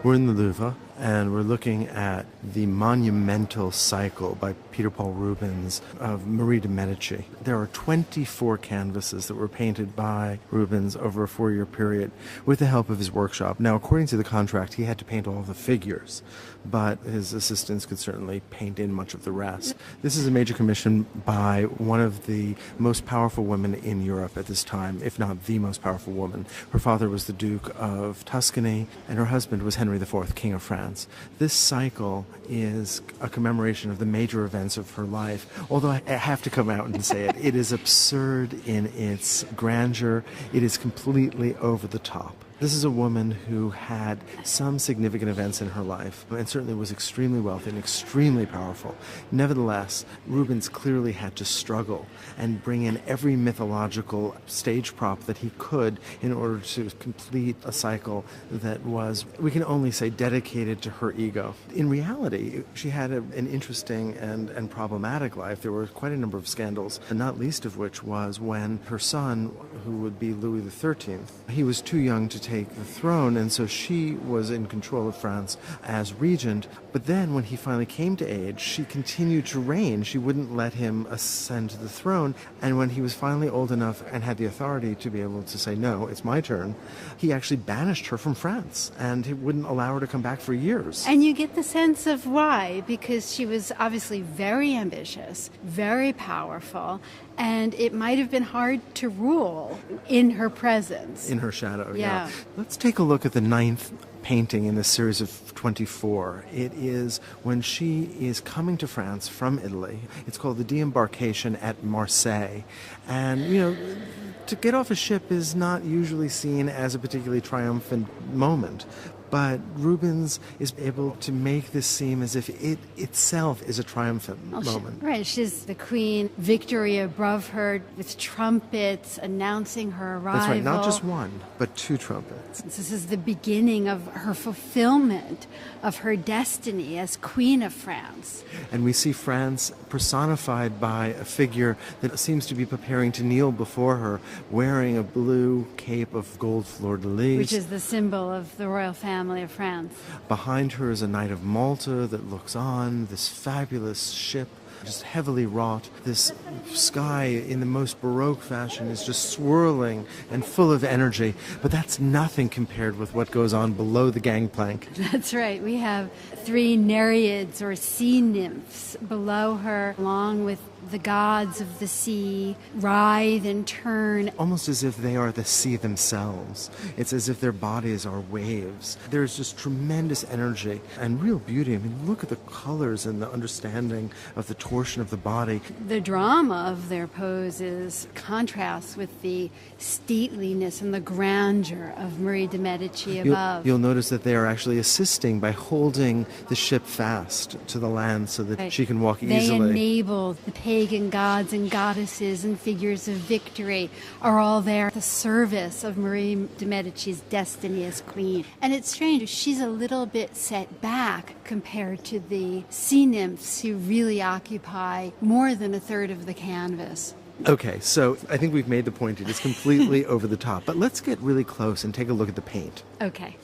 We're in the Louvre, and we're looking at the monumental cycle by Peter Paul Rubens of Marie de Medici. There are 24 canvases that were painted by Rubens over a 4-year period with the help of his workshop. Now, according to the contract, he had to paint all the figures, but his assistants could certainly paint in much of the rest. This is a major commission by one of the most powerful women in Europe at this time, if not the most powerful woman. Her father was the Duke of Tuscany, and her husband was Henry IV, King of France. This cycle is a commemoration of the major events of her life, although I have to come out and say it. It is absurd in its grandeur. It is completely over the top. This is a woman who had some significant events in her life and certainly was extremely wealthy and extremely powerful. Nevertheless, Rubens clearly had to struggle and bring in every mythological stage prop that he could in order to complete a cycle that was, we can only say, dedicated to her ego. In reality, she had an interesting and problematic life. There were quite a number of scandals, and not least of which was when her son, who would be Louis XIII, he was too young to take the throne, and so she was in control of France as regent. But then when he finally came to age, she continued to reign. She wouldn't let him ascend to the throne, and when he was finally old enough and had the authority to be able to say, no, it's my turn, he actually banished her from France, and he wouldn't allow her to come back for years. And you get the sense of why, because she was obviously very ambitious, very powerful, and it might have been hard to rule in her presence. In her shadow, yeah. Let's take a look at the 9th painting in this series of 24. It is when she is coming to France from Italy. It's called the Disembarkation at Marseilles. And, to get off a ship is not usually seen as a particularly triumphant moment. But Rubens is able to make this seem as if it itself is a triumphant moment. Right, she's the queen, victory above her with trumpets announcing her arrival. That's right, not just one, but 2 trumpets. This is the beginning of her fulfillment of her destiny as Queen of France. And we see France personified by a figure that seems to be preparing to kneel before her, wearing a blue cape of gold fleur-de-lis. Which is the symbol of the royal family of France. Behind her is a Knight of Malta that looks on, this fabulous ship, just heavily wrought. This sky in the most Baroque fashion is just swirling and full of energy, but that's nothing compared with what goes on below the gangplank. That's right. We have 3 nereids or sea nymphs below her, along with the gods of the sea, writhe and turn. Almost as if they are the sea themselves. It's as if their bodies are waves. There's just tremendous energy and real beauty. I mean, look at the colors and the understanding of the torsion of the body. The drama of their poses contrasts with the stateliness and the grandeur of Marie de Medici above. You'll notice that they are actually assisting by holding the ship fast to the land so that she can walk easily. They enable the pagan gods and goddesses and figures of victory are all there at the service of Marie de Medici's destiny as queen. And it's strange, she's a little bit set back compared to the sea nymphs who really occupy more than a third of the canvas. Okay, so I think we've made the point. It is completely over the top. But let's get really close and take a look at the paint. Okay.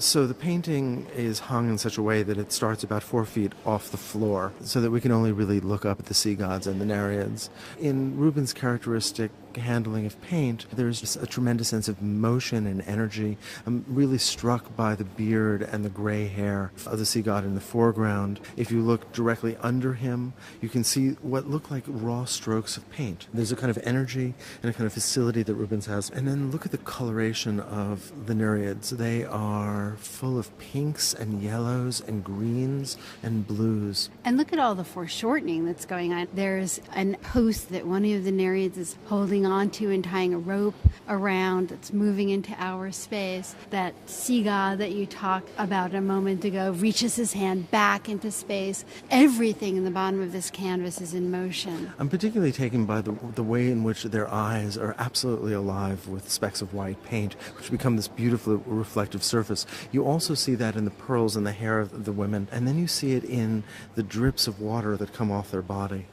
So the painting is hung in such a way that it starts about 4 feet off the floor, so that we can only really look up at the sea gods and the Nereids. In Rubens' characteristic handling of paint, there's just a tremendous sense of motion and energy. I'm really struck by the beard and the gray hair of the sea god in the foreground. If you look directly under him, you can see what look like raw strokes of paint. There's a kind of energy and a kind of facility that Rubens has. And then look at the coloration of the Nereids. They are full of pinks and yellows and greens and blues. And look at all the foreshortening that's going on. There's a post that one of the Nereids is holding onto and tying a rope around that's moving into outer space. That sea god that you talked about a moment ago reaches his hand back into space. Everything in the bottom of this canvas is in motion. I'm particularly taken by the way in which their eyes are absolutely alive with specks of white paint, which become this beautiful reflective surface. You also see that in the pearls in the hair of the women, and then you see it in the drips of water that come off their body.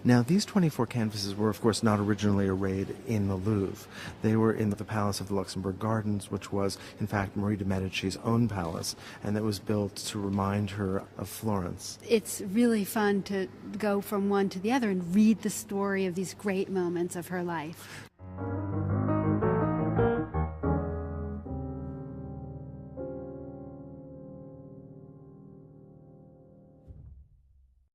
Now, these 24 canvases were, of course, not originally arrayed in the Louvre. They were in the Palace of the Luxembourg Gardens, which was, in fact, Marie de Medici's own palace, and that was built to remind her of Florence. It's really fun to go from one to the other and read the story of these great moments of her life.